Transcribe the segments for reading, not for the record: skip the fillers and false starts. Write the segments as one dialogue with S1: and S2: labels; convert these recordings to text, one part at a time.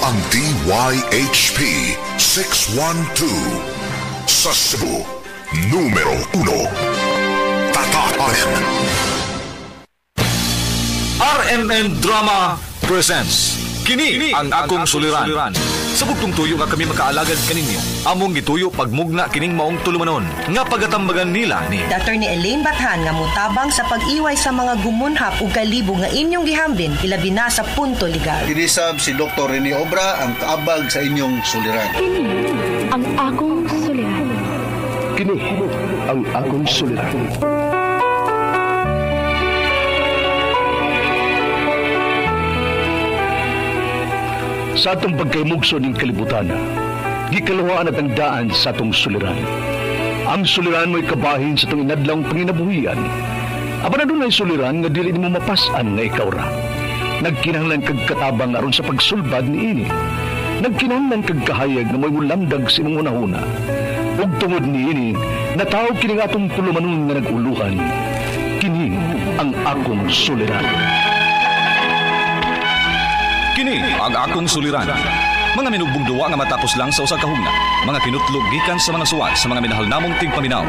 S1: ang DYHP 612 sa Cebu, numero 1 Tatak RMN.
S2: RMN Drama presents Kini ang akong suliran. Sa bugtong tuyo nga kami makaalagad kaninyo. Among gituyo pagmugna kining maong tulumanon nga pagatambagan nila ni
S3: Dr. ni Elaine Bathan nga mutabang sa pag-iway sa mga gumunhap ug kalibo nga inyong gihambin ilabi na sa punto legal.
S4: Kinisab si Dr. Rene Obra ang kaabag sa inyong suliran.
S5: Kini ang akong suliran.
S6: Kini ang akong suliran. Sa atong pagkaymugso ng kalibutan, gikalawaan at ang daan sa atong suliran. Ang suliran mo'y kabahin sa itong inadlang panginabuhian. Aba na doon ay suliran nga dili mo mapasan nga ikaw ra. Nagkinahanglan kag katabang aron sa pagsulbad ni ini. Nagkinahanglan kag kahayag na mo'y mulamdag sa imong unahuna. Ug tungod ni ini, natawag kini nga atong tulumanon nga nag-uluhan. Kini ang akong suliran.
S2: Kini ang akong suliran. Mga minugbong duwa nga matapos lang sa usa ka hugna. Mga kinutlog gikan sa mga suwat sa mga minahal namong tigpaminaw.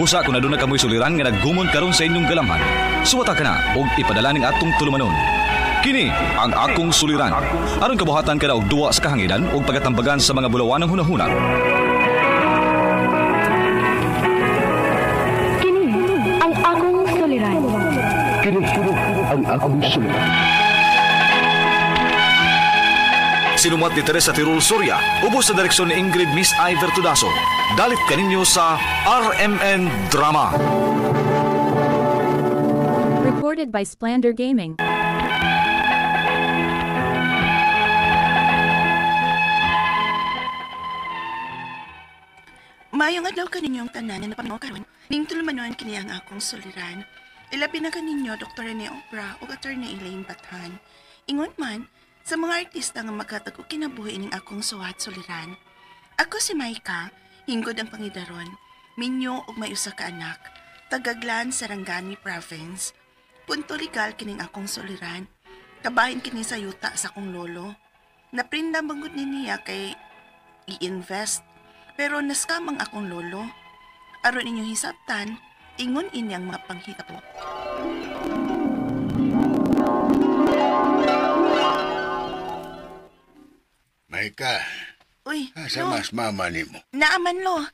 S2: Busa kung naduna kamoy suliran nga naggumon karon sa inyong galamhan. Suwata ka na og ipadala ning atong tulumanon. Kini ang akong suliran. Aron kabuhatan ka na og duwa sa kahanginan og pagatambagan sa mga bulawanang hunahuna.
S5: Kini ang akong suliran.
S6: Kini ang akong suliran.
S2: Sinumat ni Teresa Tirul Soria, ubos sa direksyon ni Ingrid Miss Iver Tudaso. Dalit kaninyo sa RMN Drama.
S7: Recorded by Splander Gaming.
S8: Mayong adlaw kaninyong tanan na napamaw karon. Ning tulumanon kini ang akong suliran. Ilabi na kaninyo Dr. Rene Obra o Attorney Elaine Bathan. Ingon man, sa mga artista nga magkatag o kinabuhi ning akong suwat suliran. Ako si Maika, hinggod ang pangidaron, minyo og may usa ka anak, Tagaglan, Sarangani Province. Punto legal kining akong suliran. Kabahin kini sa yuta sa akong lolo. Naprinda banggod ni niya kay i-invest, pero naskam ang akong lolo. Aron inyong hisabtan, ingon inyang mga panghitabo.
S9: Maika,
S8: Uy,
S9: asa
S8: Lo.
S9: mas mama ni mo?
S8: Naaman, Lo.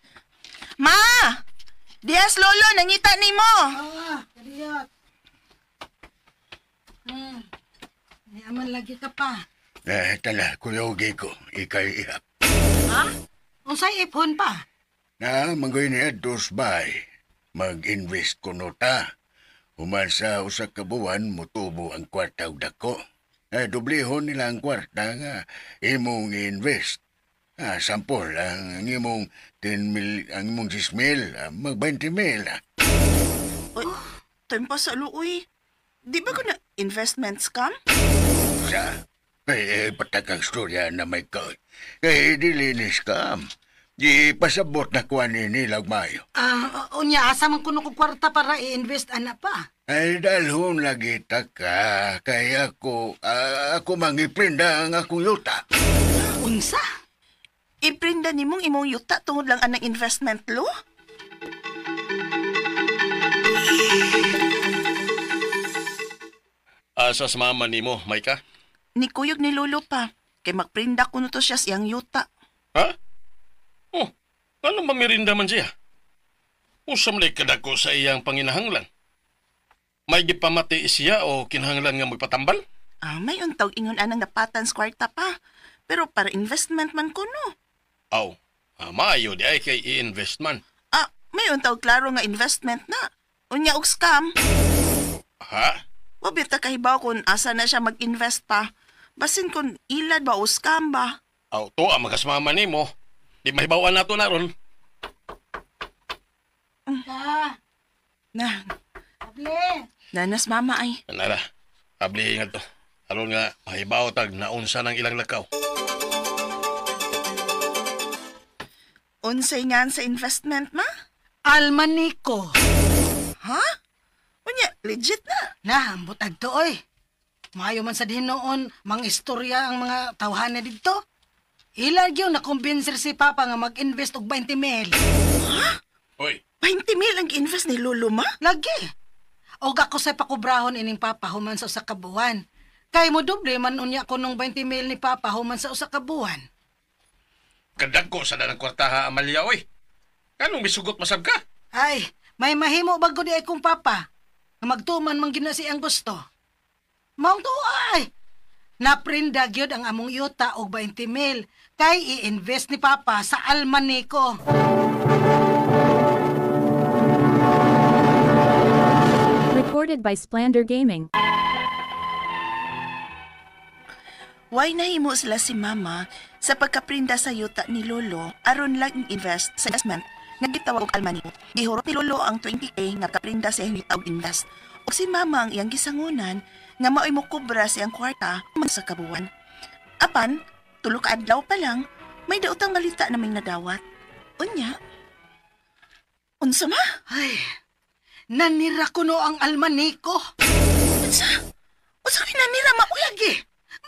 S8: Ma! Diyas, Lolo, nangita ni mo!
S10: Kadiyot. Naaman lagi ka pa.
S9: Tala, kuyogi ko, ikay ihap.
S10: Ha? Unsay ipon pa?
S9: Na, manggoy niya dos bay. Mag-invest ko nota. Human sa usa ka buwan, mutubo ang kwarta og dako. Dublihon nila ang kwarta nga imong invest. Sampol, ang imong 10 mil, ang imong 10 mil, mag 20 mil.
S8: Uy, tempa sa luoy. Di ba ko na investment scam?
S9: Sa? Patakang storya na may ka. Dili ni scam. Di pasabot na kuha ni nilag mayo.
S10: Unya, asa man kuno ko kwarta para i-invest ana pa?
S9: Ay, dalhon lagi taka. Kaya ako mangiprinda ang akong yuta.
S10: Unsa?
S8: Iprinda ni mong imong yuta tungod lang anang investment, Lo?
S11: Asa sa mama ni mo, Maika?
S8: Ni kuyog ni Lolo pa. Kay magprinda ko to siya siyang yuta.
S11: Ha? Oh, ano mamirinda man siya? Usam lay kadako sa iyang panginahanglan. May gipamati siya o kinahanglan nga magpatambal?
S8: May untaw ingon anang napatan sa kwarta pa. Pero para investment man ko, no?
S11: Aw, maayo di ay kay i-invest man.
S8: May untaw klaro nga investment na. Unya og scam.
S11: Ha?
S8: Wabita kahibaw kung asa na siya mag-invest pa. Basin kung ilad ba o scam ba?
S11: Aw, to ang magasmama ni mo. Di mahibawan nato na ron.
S8: Na.
S10: Able.
S8: Nanas mama ay.
S11: Nara, abli nga to. Aron nga, mahibaw tag naunsa ng ilang lakaw.
S8: Unsay nga sa investment, ma?
S10: Almaniko.
S8: Ha? Unya, legit na.
S10: Na, butag to oy. Maayo man sa dinoon, mga istorya ang mga tawhana dito. Ilag yun nakumbinser si Papa nga mag-invest og 20 mil.
S8: Ha?
S11: Hoy,
S8: 20 mil ang invest ni Lolo, ma?
S10: Lagi. Og ako sa pakubrahon ining Papa human sa usa ka buwan. Kay mo doble man unya ko nung 20 mil ni Papa human sa usa ka buwan.
S11: kadagko sa danang kwartaha, Amalia, oy. Kanong misugot masab ka?
S10: Ay, may mahimo bago di ay kong Papa. Nga magtuman man gina siyang gusto. Maong tuwa ay. Naprinda gyud ang among yuta og 20 mil kay i-invest ni Papa sa almani ko.
S7: Recorded by Splander Gaming.
S8: Why nahimo sila si Mama sa pagkaprinda sa yuta ni Lolo aron lang invest sa investment nga gitawag og almani. Gihurot ni Lolo ang 20k nga kaprinda sa iyang yuta og invest. O si Mama ang iyang gisangunan nga mao'y mo kubra sa iyang kwarta man sa kabuwan. Apan, tulo ka adlaw pa lang, may daotang balita na may nadawat. Unya? Unsa ma?
S10: Ay, nanira ko no ang almani ko.
S8: Unsa? Unsa kay nanira ma?
S10: Lagi.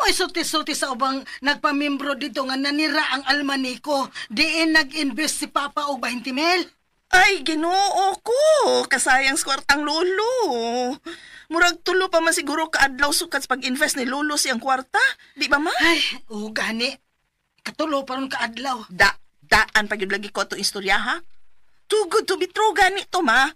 S10: Mo'y sulti-sulti sa ubang nagpamimbro dito nga nanira ang almani ko. Diin nag-invest si Papa og 20 mil.
S8: Ay, Ginoo ko! Kasayang sa kwartang Lolo. Murag tulo pa man siguro kaadlaw sukat sa pag-invest ni Lolo siyang kwarta. Di ba, ma?
S10: Ay, gani. Katulo pa ron kaadlaw.
S8: Daan pag yun lagi ko itong istorya, ha? Too good to be true gani to, ma.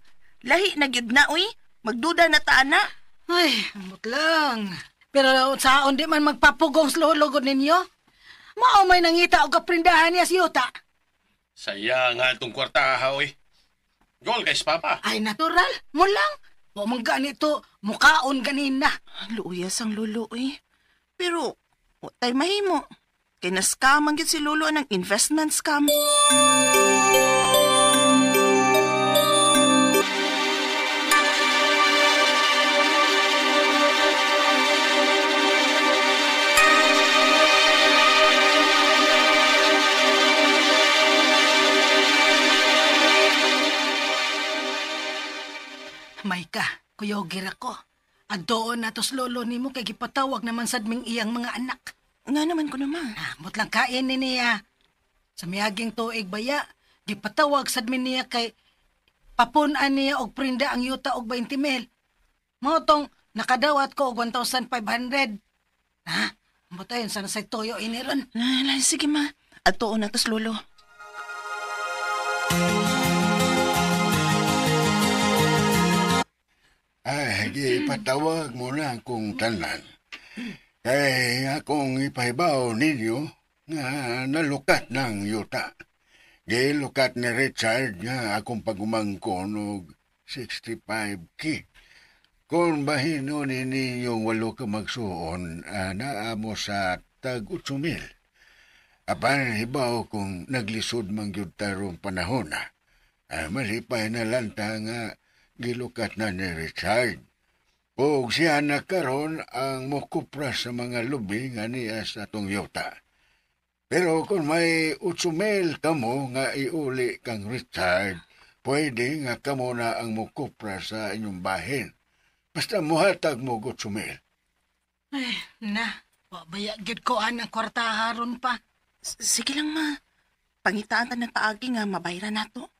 S8: Lahi na gyud na, uy. Magduda na taana.
S10: Ay, amot lang. Pero saon di man magpapugong Lolo gud ninyo? Mao may nangita og kaprindahan niya si Yuta.
S11: Saya nga itong kwartaha, oy. Gol, guys, Papa.
S10: Ay, natural. Mo lang. O man ganito, mukaon ganina.
S8: Luyas ang Lolo, uy. Pero, tay mahimo. Kay na-scam ang gyud si Lolo ng investment scam.
S10: May ka, kuyogir ako. At doon natos Lolo nimo kay gipatawag naman sad ming iyang mga anak.
S8: Nga naman ko naman.
S10: Mot lang kain ni niya. Sa miyaging tuig baya, gipatawag sad min niya kay papunan niya og prinda ang yuta og 20 mil. Motong nakadawat ko og 1,500. Ha? Mutayon sana say toyo iniron.
S8: Sige ma. At doon natos Lolo.
S9: Ay, ipatawag mo na akong tanan. Kay akong ipahibaw ninyo nga nalukat ng yuta. Gilukat ni Richard nga akong pagumangkon og 65k. Kung bahino ninyong walo ka magsuon, naamo sa tag 8,000. Apan hibaw kung naglisod man gyud tarong panahon na. Malipay na lanta nga gilukat na ni Richard. O siya na karon ang mukupra sa mga lubi nga niya sa atong yuta. Pero kung may 8,000 kamo nga iuli kang Richard, pwede nga kamo na ang mukupra sa inyong bahin. Basta muhatag mo 8,000.
S10: Ay, na. Baya gyud ko ang kwarta haron pa.
S8: Sige lang ma. Pangitaan ta ng paagi nga mabayran nato.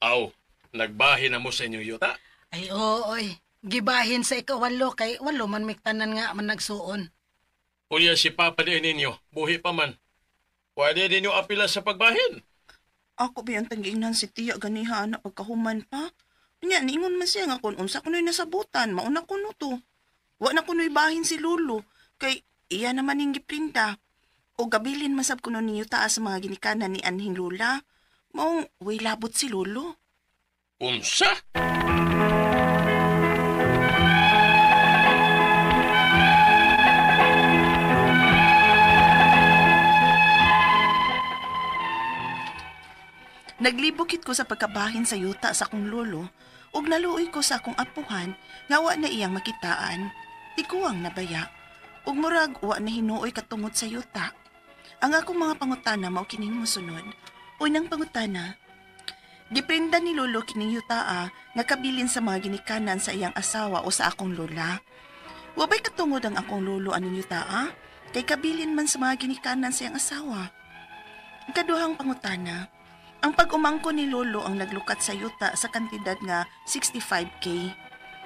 S11: Aw, nagbahin na mo sa inyong yuta?
S10: Ay, ooy. Gibahin sa ikawalo kay walo man miktanan nga man nagsuon.
S11: Unya si Papa din ninyo, buhi pa man. Pwede ninyo apila sa pagbahin.
S8: Ako ba yung tangingnan si Tia ganiha na pagkahuman pa? Nya, niingon man siya nga kung unsa ko no'y nasabutan, mauna ko no to. Wa na ko no'y bahin si Lolo, kay iya naman yung giprinda. O gabilin masab ko no'n niyo taas sa mga ginikanan ni Anhing Lola. Maong way labot si Lolo.
S11: Unsa?
S8: Naglibukit ko sa pagkabahin sa yuta sa akong lolo ug naluoy ko sa akong apuhan nga wa na iyang makitaan. Tikuwang nabaya ug murag wa na hinuoy katungod sa yuta. Ang akong mga pangutana mao kining mosunod. Unang pangutana, giprinda ni Lolo kining yutaa nga kabilin sa mga ginikanan sa iyang asawa o sa akong lola. Wabay katungod ang akong lolo aning yutaa, kay kabilin man sa mga ginikanan sa iyang asawa. Ikaduhang pangutana, ang pag-umangko ni Lolo ang naglukat sa yuta sa kantidad nga 65K.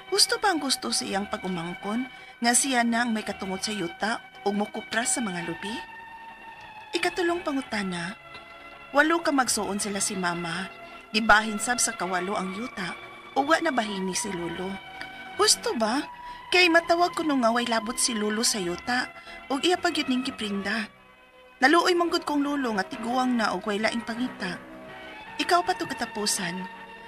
S8: Gusto ba ang gusto sa iyang pag-umangkon nga siya na ang may katungod sa yuta o mukupras sa mga lubi? Ikatulong pangutana, 8 ka magsuon sila si Mama. Gibahin sab sa kawalo ang yuta o wa na bahini si Lolo. Gusto ba? Kay matawag ko nung nga way labot si Lolo sa yuta o iya pag yun ning kiprinda. Naluoy manggod kong Lolo nga tiguang na o way laing pangita. Ikaw pa to katapusan.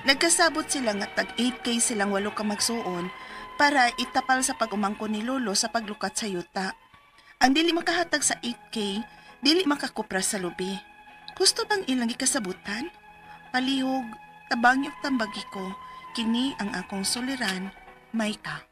S8: Nagkasabot sila nga tag 8K silang 8 ka magsuon para itapal sa pag-umangko ni Lolo sa paglukat sa yuta. Ang dili makahatag sa 8K, dili makakupras sa lubi. Gusto bang ilang ikasabutan? Palihog, tabang yung tambagi ko, kini ang akong suliran, Maika.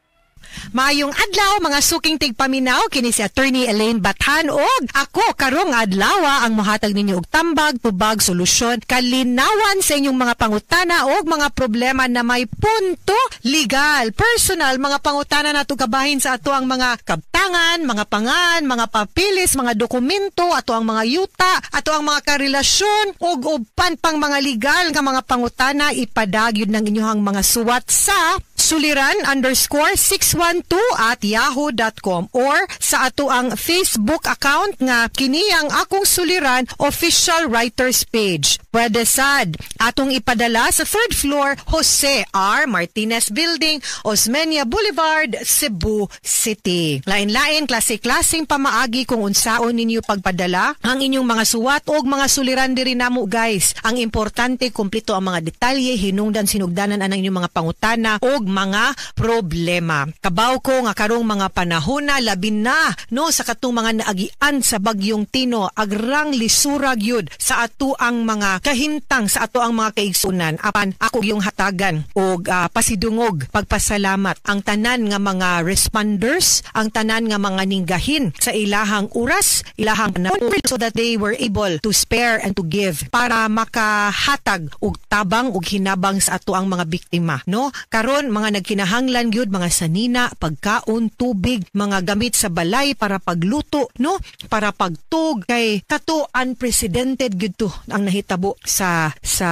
S12: Maayong adlaw mga suking tigpaminaw kini si Attorney Elaine Bathan og ako karong adlaw ang mohatag ninyo og tambag, tubag, solusyon, kalinawan sa inyong mga pangutana og mga problema na may punto legal, personal, mga pangutana nato kabahin sa ato ang mga kabtangan, mga pangan, mga papilis, mga dokumento, ato ang mga yuta, ato ang mga karelasyon og uban pang mga legal nga mga pangutana ipadagyod ng inyong mga suwat sa suliran_612@yahoo.com or sa ato ang Facebook account nga kini ang akong suliran official writers page. Pwede sad atong ipadala sa 3rd floor Jose R. Martinez Building, Osmeña Boulevard, Cebu City. Lain-lain klase-klaseng pamaagi kung unsaon ninyo pagpadala ang inyong mga suwat og mga suliran diri namo guys. Ang importante kumpleto ang mga detalye, hinungdan sinugdanan ang inyong mga pangutana og mga problema. Kabaw ko nga karong mga panahon na labi na no sa katong mga naagian sa bagyong Tino, agrang lisura gyud sa ato ang mga kahimtang, sa ato ang mga kaigsunan. Apan ako yung hatagan og pasidungog pagpasalamat ang tanan nga mga responders, ang tanan nga mga ninggahin sa ilahang oras, ilahang panahon so that they were able to spare and to give para makahatag og tabang og hinabang sa ato ang mga biktima, no? Karon mga nagkinahanglan gyud mga sanina, pagkaon, tubig, mga gamit sa balay para pagluto, no? Para pagtug kay kato unprecedented gyud to ang nahitabo sa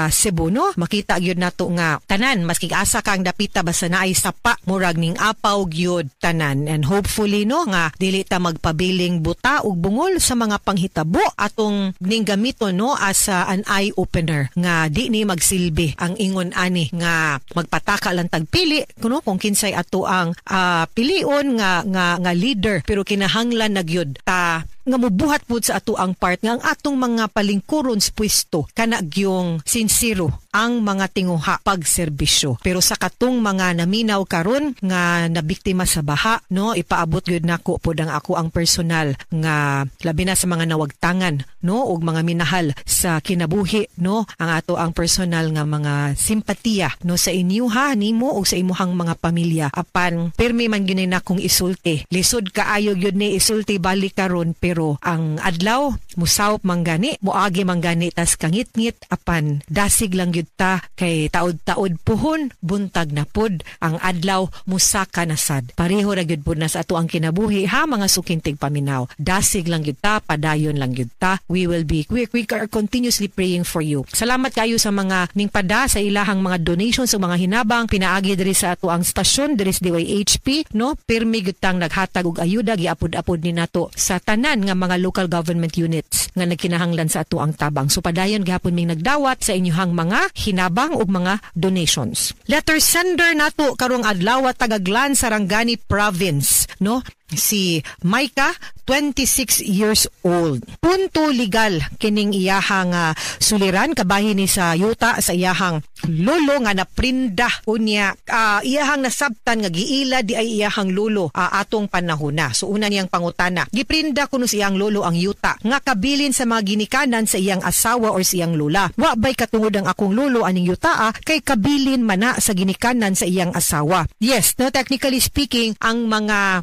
S12: Cebu, no? Makita gyud nato nga tanan maski asa kang dapita basta naay sapa murag ning apaw gyud tanan, and hopefully no nga dili ta magpabiling buta ug bungol sa mga panghitabo atong ning gamiton no as an eye opener nga di ni magsilbi ang ingon ani nga magpataka lang tagpili kuno kung kinsay ato ang pilion nga leader, pero kinahanglan na gyud ta nga mubuhat pud sa ato ang part nga ang atong mga palingkuron sa pwesto kana gyung sincero ang mga tinguha pagserbisyo. Pero sa katong mga naminaw karon nga nabiktima sa baha, no, ipaabot gyud nako pud ang ako ang personal nga labi na sa mga nawagtangan, no, ug mga minahal sa kinabuhi, no, ang ato ang personal nga mga simpatiya no sa inyo ha nimo ug sa imuhang mga pamilya. Apan permi man gyud nakong isulti. Lisod kaayo gyud ni isulti balik karon, pero ang adlaw musawop manggani, moagi manggani tas kangit-ngit, apan dasig lang gyud ta kay taod-taod puhon buntag na pud ang adlaw musaka na sad. Pareho ra gyud pud na sa ato ang kinabuhi ha mga suking tigpaminaw. Dasig lang gyud ta, padayon lang gyud ta. We will be we are continuously praying for you. Salamat kayo sa mga ningpada sa ilahang mga donations sa mga hinabang pinaagi diri sa ato ang stasyon diri sa DYHP, no. Pirmi gyud tang naghatag og ayuda giapod-apod ni nato sa tanan nga mga local government units nga nagkinahanglan sa ato ang tabang. So padayon gihapon ming nagdawat sa inyong mga hinabang ug mga donations. Letter sender nato karong adlaw taga-Glan, Sarangani Province, no. Si Maika, 26 years old. Punto legal kining iyahang suliran kabahin ni sa yuta sa iyahang lolo nga naprinda unya iyahang nasabtan nga giila di ay iyahang lolo atong panahon na. So una niyang pangutana, giprinda kuno sa iyang lolo ang yuta nga kabilin sa mga ginikanan sa iyang asawa or sa iyang lola. Wa bay katungod ang akong lolo aning yuta kay kabilin mana sa ginikanan sa iyang asawa. Yes, no, technically speaking ang mga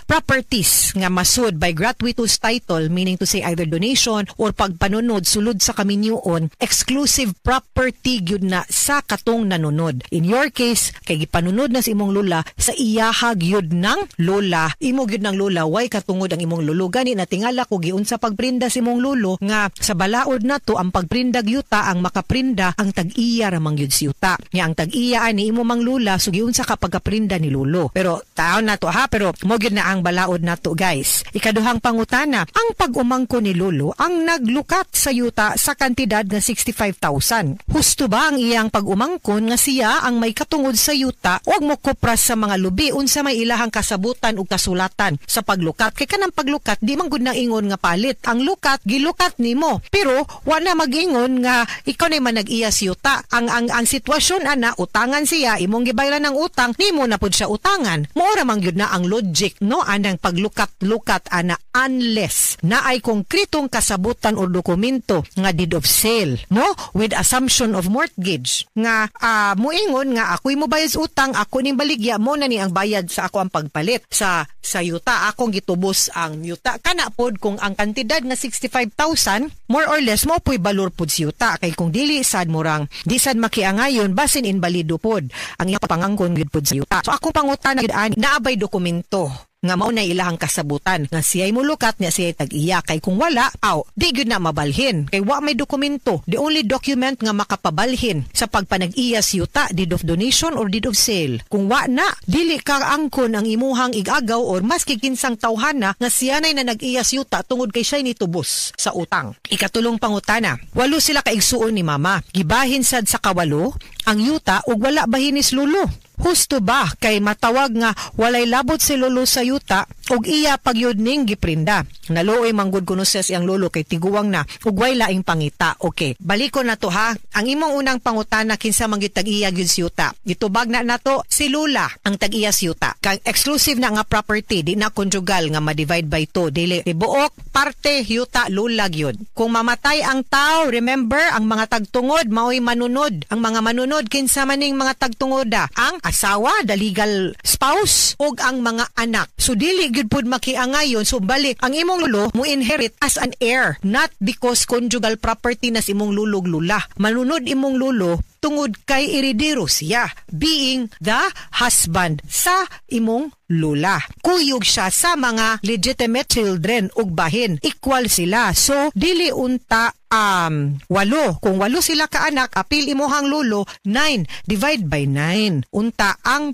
S12: properties nga masud by gratuitous title, meaning to say either donation or pagpanunod sulod sa kaminyoon, exclusive property gyud na sa katong nanunod. In your case, kay gipanunod na sa imong lola sa iyaha gyud ng lola, imo gyud ng lola way katungod ang imong lolo. Gani na tingala ko giunsa pagprinda sa imong lolo nga sa balaod nato ang pagprindag yuta ang makaprinda ang tag-iya ramang gyud si yuta. Nga ang tag-iya ani imo mang lula so giunsa ka pagkaprinda ni lolo. Pero taon nato ha, pero mo gyud na ang balaod nato guys. Ikaduhang pangutana, ang pag-umangko ni lolo ang naglukat sa yuta sa kantidad nga 65,000. Husto ba ang iyang pag-umangkon nga siya ang may katungod sa yuta o mo kopras sa mga lubi unsa may ilahang kasabutan ug kasulatan sa paglukat? Kay kanang paglukat di man gud na ingon nga palit. Ang lukat gilukat nimo pero wa na mag-ingon nga ikaw na man nag-iya si yuta. Ang sitwasyon ana utangan siya, imong gibayran ng utang, nimo na pud siya utangan. Moora man gyud na ang logic no anang paglukat-lukat ana unless na ay konkretong kasabutan o dokumento nga deed of sale no with assumption of mortgage nga moingon nga ako'y mo bayad utang, ako ning baligya mo na ni ang bayad sa ako ang pagpalit sa yuta, akong gitubos ang yuta. Kana pod kung ang kantidad nga 65,000 more or less mo po'y balor pod si yuta, kay kung dili sad morang di sad makiangayon basin invalido pod ang iyang pangangkon gid pod sa yuta. So akong pangutana gid ani naabay dokumento nga mao na ilahang kasabutan nga siya'y mulukat niya siya'y tag-iya, kay kung wala di gyud na mabalhin kay wa may dokumento. The only document nga makapabalhin sa pagpanag-iya si yuta, deed of donation or deed of sale. Kung wa na dili ka angkon ang imuhang igagaw or maski kinsang tawhana nga siya nay na nag-iya si yuta tungod kay siya'y nitubos sa utang. Ikatulong pangutana, walo sila kaigsuon ni mama, gibahin sad sa kawalo ang yuta ug wala bahinis lulo. Husto ba kay matawag nga walay labot si lolo sa yuta ug iya pagyud ning giprinda? Naluoy manggod kuno siya siyang lolo kay tiguwang na ug way laing pangita. Okay, balikon na to ha. Ang imong unang pangutana kinsa man gyud tag-iya gyud si yuta. Gitubag na nato si lula ang tag-iya si yuta. Kang exclusive na nga property, di na conjugal nga ma-divide by 2. Dili buok parte yuta lula gyud. Kung mamatay ang tao, remember ang mga tagtungod mao'y manunod. Ang mga manunod kinsa maning mga tagtungoda? Ang asawa, the legal spouse, ug ang mga anak. So dili gyud pud makiangayon. So balik ang imong lolo mo inherit as an heir, not because conjugal property na si imong lulog lula. Manunod imong lolo tungod kay heredero siya, being the husband sa imong lula. Kuyog siya sa mga legitimate children ug bahin. Equal sila. So dili unta 8. Kung 8 sila ka anak, apil imuhang lolo 9 divide by 9. Unta ang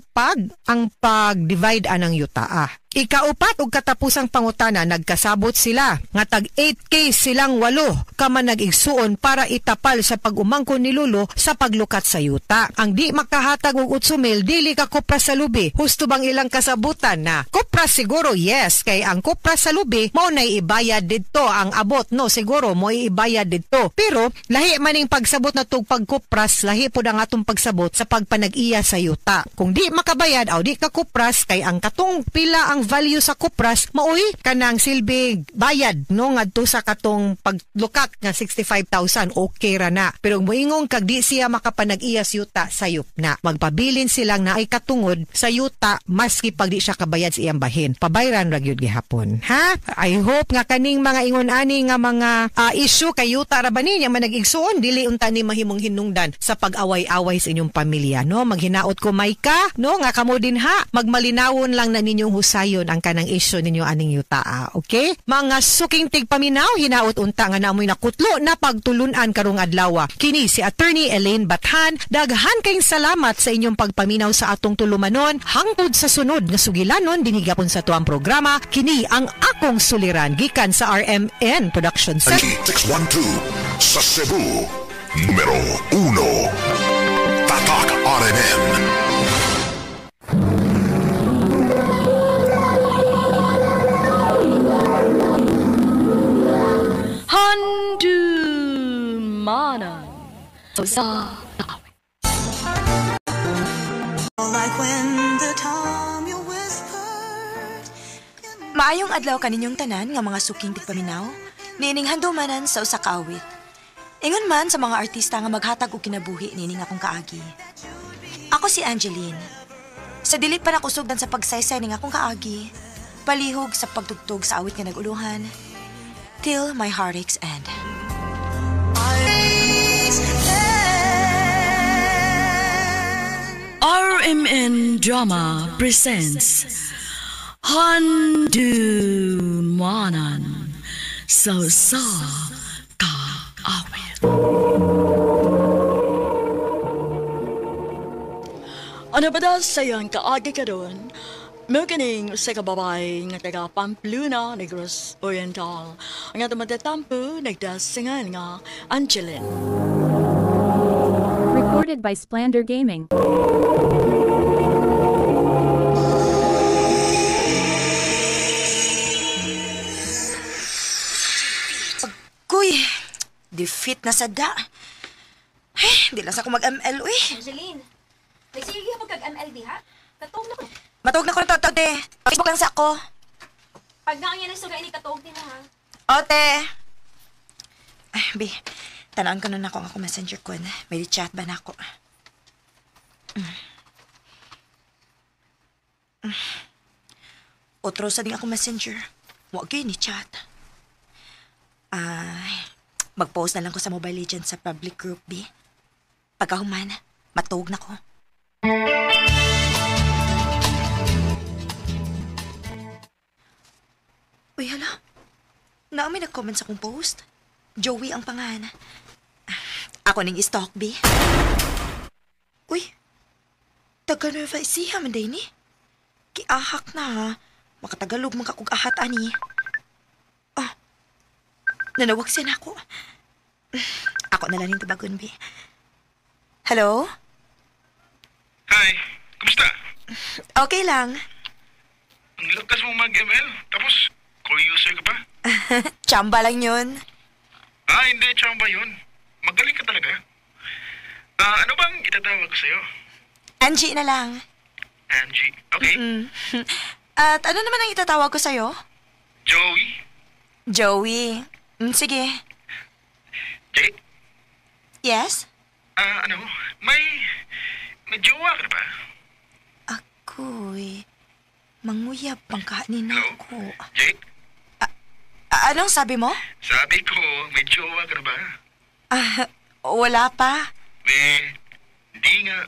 S12: pag-divide anang yuta. Ikaupat ug katapusang pangutana, nagkasabot sila nga tag 8K silang 8 kaman nag-igsuon para itapal sa pag-umangkon ni lolo sa paglukat sa yuta. Ang di makahatag og 8,000 dili ka kopras sa lubi. Husto bang ilang kasabutan na kopras? Siguro yes, kay ang kopras sa lubi mao nay ibayad didto ang abot no, siguro mo ibayad didto. Pero lahi maning pagsabot na tug pagkopras, lahi pod ang atong pagsabot sa pagpanag-iya sa yuta. Kung di makabayad aw di ka kopras, kay ang katong pila ang value sa kopras maoy kanang silbig bayad no ngadto sa katong paglukat nga 65,000, okay ra na. Pero moingong kag di siya makapanag-iya sa yuta, sayop na. Magpabilin silang na ay katungod sa yuta maski pag di siya kabayad sa iyang bahin. Pabayran ra gyud gihapon. Ha? I hope nga kaning mga ingon ani nga mga issue kay yuta ra ba niya man nag-igsuon dili unta ni mahimong hinungdan sa pag-away-away sa inyong pamilya no. Maghinaot ko may ka no nga kamo din ha, magmalinawon lang na ninyong husayon ang kanang issue ninyo aning yuta. Okay? Mga suking tigpaminaw, hinaot unta nga namoy nakutlo na pagtulunan karong adlaw. Kini si Attorney Elaine Bathan. Daghan kayong salamat sa inyong pagpaminaw sa atong tulumanon. Hangtod sa sunod nga sugilanon dinigapon sa tuang programa, kini ang akong suliran gikan sa RMN Production Center
S1: 612 sa Cebu. Numero 1 Tatak RMN.
S5: Mana sa
S13: Maayong adlaw kaninyong tanan nga mga suking tigpaminaw, nining handumanan sa usa ka awit. Ingon man sa mga artista nga maghatag og kinabuhi nining akong kaagi. Ako si Angeline. Sa dili pa nakusugdan sa pagsaysay ning akong kaagi, magpalihog sa pagtugtog sa awit nga naguluhan. Till my heartaches end.
S5: RMN Drama presents Handumanan sa Kaawit. Ano ba daw sayang kaagi ka doon? Mukaning sa kababay nga taga Pamplona, Negros Oriental. Ang ato matatampo, nagdasingan nga Angeline.
S7: Recorded by Splander Gaming.
S13: Kuy, defeat na sada. Di lang sa ako mag-ML, uy.
S14: Angeline, nagsige ka pagkag-ML di ha? Katog na ko.
S13: Matog na ko ng toto, te. Facebook lang sa ako.
S14: Pag na niya nasuga ini katog din ha.
S13: Ote. Ay, bi. Tanaan ka nun ako ang ako messenger ko. May chat ba na ako? Otro sa ding ako messenger. Huwag kayo ni chat. Ay, mag-post na lang ko sa Mobile Legends sa public group, bi. Pagkahuman, matog na ko. Uy, hala. May nag-comment sa akong post. Joey ang pangalan. Ako ning stalk, bi. Uy, taga-Nueva Ecija man day ni. Kiahak na ha. Makatagalog man kakog ahat ani. Oh, nanawag siya na ako. Ako na lang yung tabagon, bi. Hello?
S15: Hi, kumusta?
S13: Okay lang.
S15: Ang lakas mo mag-ML, tapos call user ka pa?
S13: Chamba lang yun.
S15: Hindi, chamba yun. Magaling ka talaga. Ano bang itatawag ko sa'yo?
S13: Angie na lang.
S15: Angie, okay.
S13: At ano naman ang itatawag ko sa'yo?
S15: Joey.
S13: Joey. Sige.
S15: Jay?
S13: Yes?
S15: May jowa ka na ba?
S13: Ako'y manguyab pang kahanin ako.
S15: Jay?
S13: Anong sabi mo?
S15: Sabi ko, may jowa ka na ba?
S13: Wala pa.
S15: Hindi nga.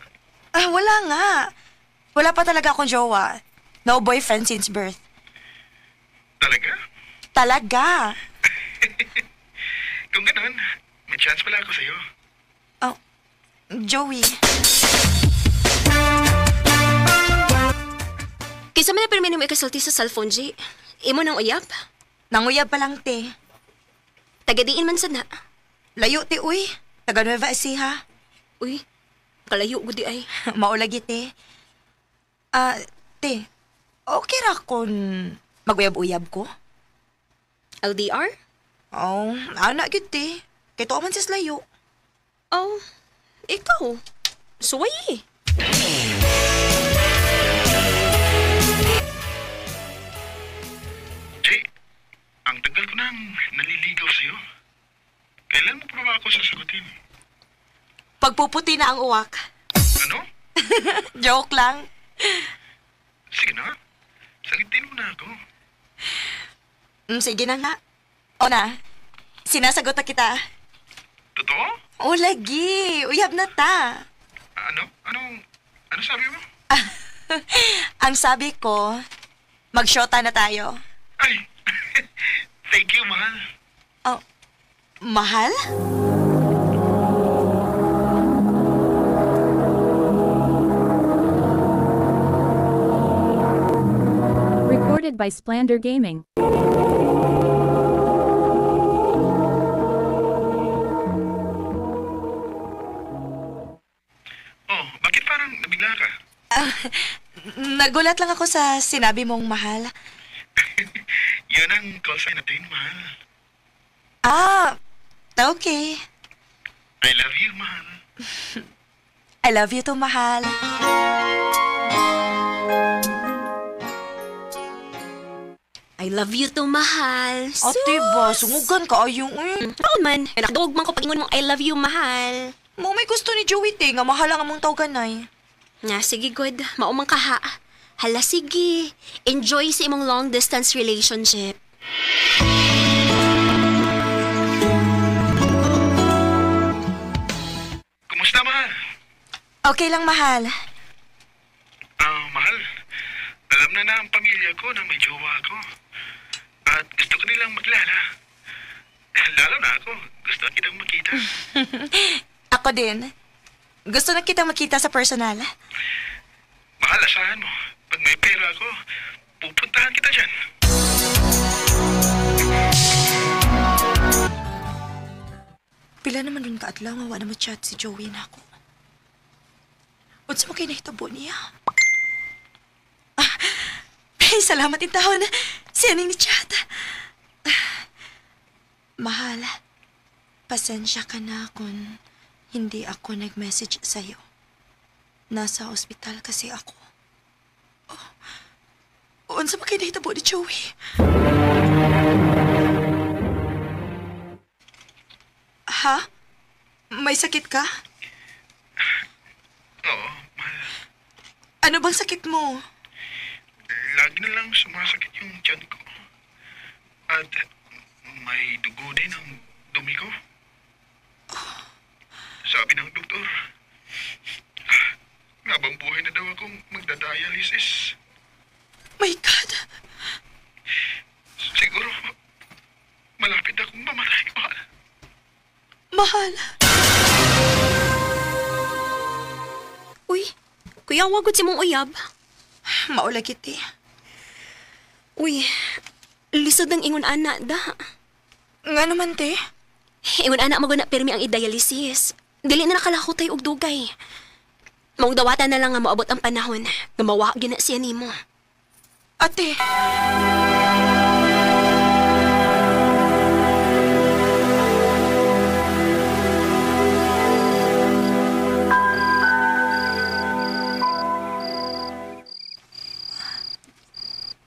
S13: Wala nga. Wala pa talaga akong jowa. No boyfriend since birth.
S15: Talaga?
S13: Talaga.
S15: Kung ganun, may chance pala ako sa'yo.
S13: Oh, Joey.
S14: Kisa man na permino mo ikasulti sa cellphone, G. Imo nang uyab?
S13: Nanguyab pa lang, te.
S14: Tagadiin man sad na.
S13: Layo, te, uy. Taga Nueva Ecija.
S14: Uy, kalayo gudi ay.
S13: Maulagi, te. Te, okay ra kung maguyab-uyab ko?
S14: LDR?
S13: Oh, anak yun, te. Kaya to man sis layo.
S14: Oh, ikaw. Suway eh.
S15: Jay, ang tagal ko nang naliligaw sa'yo. Kailan mo pa ba ako sasagutin?
S13: Pagpuputi na ang uwak.
S15: Ano?
S13: Joke lang.
S15: Sige na. Sagutin mo na ako.
S13: Sige na nga. O na, sinasagot na kita.
S15: Totoo?
S13: O lagi, uyab na ta.
S15: Ano sabi mo?
S13: Ang sabi ko, mag-shota na tayo.
S15: Ay, thank you, mahal.
S13: Oh, mahal?
S7: Recorded by Splander Gaming.
S15: Oh, bakit parang nabigla ka?
S13: Nagulat lang ako sa sinabi mong mahal.
S15: Yan ang call sign natin, mahal.
S13: Okay.
S15: I love you, mahal.
S13: I love you too, mahal.
S14: I love you too, mahal.
S13: Ate ba, sungugan ka ayong
S14: Taon man, nakadog man ko pag-ingon mong I love you, mahal.
S13: Mo may gusto ni Joey, te, nga mahal ang among tawgan ay.
S14: Nga, sige, good. Maumang ka ha.
S16: Hala, sige. Enjoy sa imong long-distance relationship.
S15: Kumusta, mahal?
S13: Okay lang, mahal.
S15: Mahal. Alam na ang pamilya ko na may jowa ako. At gusto ko nilang maglala. Lalo na ako. Gusto kitang makita.
S13: Ako din. Gusto na kitang makita sa personal.
S15: Mahal, asahan mo. Pag may pera ako, pupuntahan kita dyan.
S13: Pila naman rin kaadlaw nga wala mo chat si Joey na ako. Unsa mo kayo nahitabo niya? Ay, salamat in taon. Siya ning ni chat. Mahal, pasensya ka na kung hindi ako nag-message sa'yo. Nasa ospital kasi ako. Unsa mo kayo nahitabo ni Joey? Ha? May sakit ka?
S15: Oo, mahal.
S13: Ano bang sakit mo?
S15: Lagi na lang sumasakit yung tiyan ko. At may dugo din ang dumi ko. Sabi ng doktor, habang buhay na daw akong magdadialysis.
S13: My God!
S15: Siguro, malapit akong mamatay, mahal.
S13: Mahal!
S16: Uy, kuya, wagod si mong uyab.
S13: Maula kiti.
S16: Uy, lisod ng ingon anak da.
S13: Nga naman, te?
S16: Ingon anak maguna pirmi ang i-dialysis. Dili na nakalakotay og dugay. Maong dawatan na lang nga maabot ang panahon nga mawa gina siya nimo.
S13: Ate!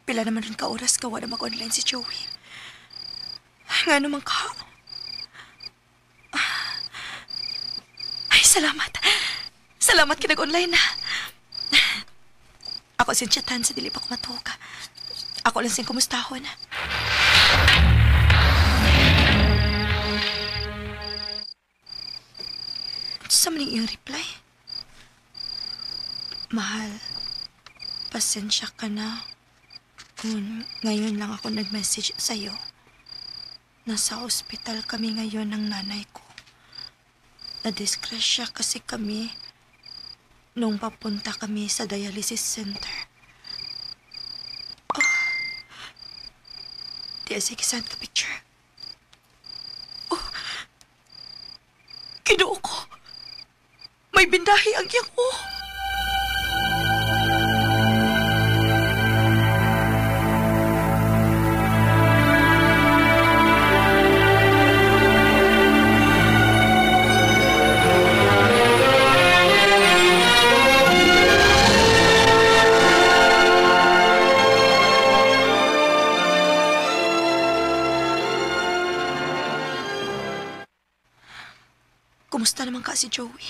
S13: Pila naman rin ka oras ka wala mag-online si Joey. Nga naman ka. Ay, salamat. Salamat ka nag-online na. Ako sinsyatan sa dili pa kumatuka. Ako lang sin kumustahon. Sa maning iyong reply? Mahal, pasensya ka na. Ngayon lang ako nag-message sa'yo. Nasa ospital kami ngayon ng nanay ko. Nadisgrasya kasi kami nung papunta kami sa dialysis center. Sige, send ka picture. Kinuo ko. May bindahi ang iyang ko. Kumusta naman ka si Joey?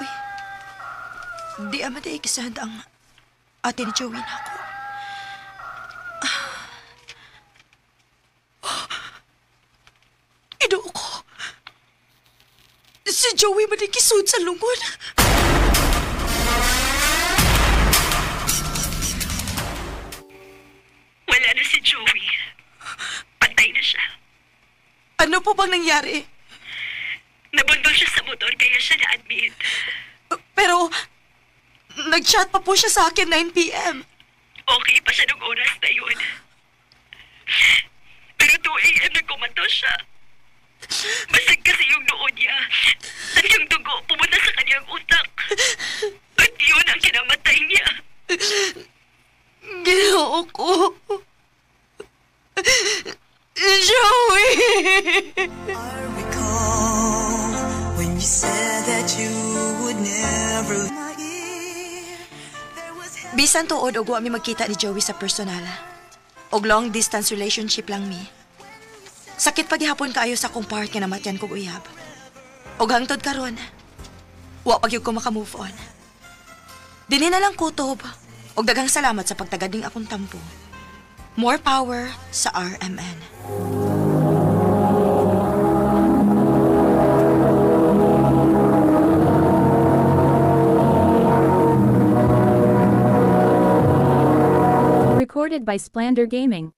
S13: Uy. Di ama di ikisahad ang ate ni Joey na ako. Inuo ko. Si Joey manikisud sa lungod.
S8: Wala na si Joey. Patay na siya.
S13: Ano po bang nangyari?
S8: Nabundol siya sa motor kaya siya na-admit.
S13: Pero, nag-chat pa po siya sa akin 9 p.m.
S8: Okay pa siya nung oras na yun. Pero 2 a.m. nagkumato siya. Basag kasi yung noo niya. At yung dugo pumunta sa kanyang utak. At yun ang kinamatay niya.
S13: Ginoo ko. Joey!
S17: I recall when you said that you would never.
S13: Bisan tuod og wa mi magkita ni Joey sa personal. Og long distance relationship lang mi. Sakit paghihapon kaayo sa akong part nga namatyan kog uyab. Og hangtod karon, wa pagyud ko maka-move on. Dili na lang kutob. Og daghang salamat sa pagtagading akong tampo. More power sa RMN.
S7: Recorded by Splander Gaming.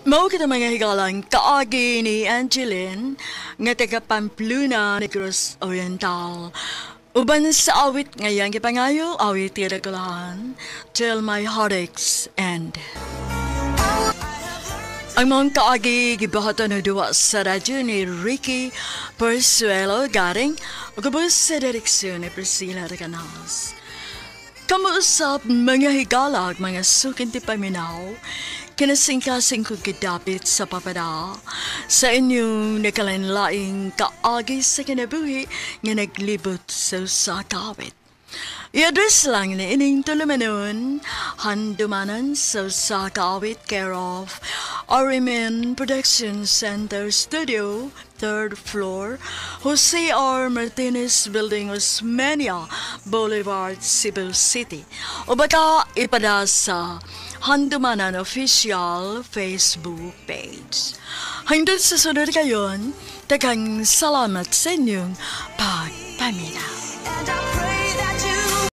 S5: Mao kita mga higalang kaagi ni Angeline nga taga Pamplona, Negros Oriental. Uban sa awit ngayang gipangayo, awit tiragulahan till my heartaches end. Ang mga kaagi gibahato na duwa sa radyo ni Ricky Persuelo garing o kabus sa direksyon ni Priscilla Reganas. Kamuusap mga higalag, mga sukin ti paminaw, kinasingkasing kong kidapit sa papada sa inyong nakalanlaing kaagi sa kinabuhi nga naglibot sa kawit. I-address lang na ining tulumanon, handumanan sa kawit care of RMN Production Center Studio, 3rd floor, Jose R. Martinez Building, Osmeña Boulevard, Cebu City. O baka ipada sa Handumanan Official Facebook page. Hanggang sa sunod kayon, daghang salamat sa inyong pagpaminaw.